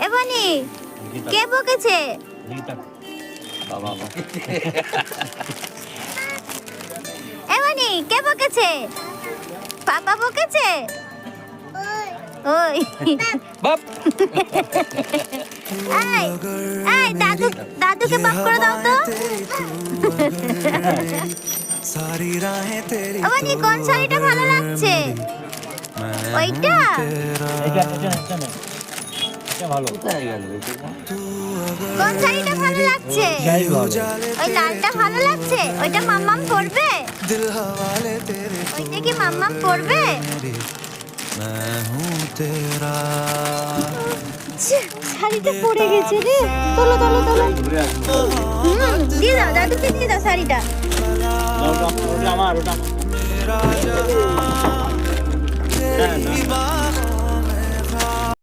এবানি কে বকেছে? এবানি কে বকেছে? পাপা বকেছে? ওই বাপ এই এই দাদুকে বাপ করে দাও তো। এবানি কোন শাড়িটা ভালো লাগছে? ওইটা? ভালো কোন শাড়িটা ভালো লাগছে? ওই লালটা ভালো লাগছে? ওইটা মাম্মাম পরবে? ওইটা কি মাম্মাম পরবে? শাড়িটা পরে গেছে রে। তোলো তোলো তোলো। দিয়ে দাও, দাদুকে দিয়ে দাও শাড়িটা। ওটা আমার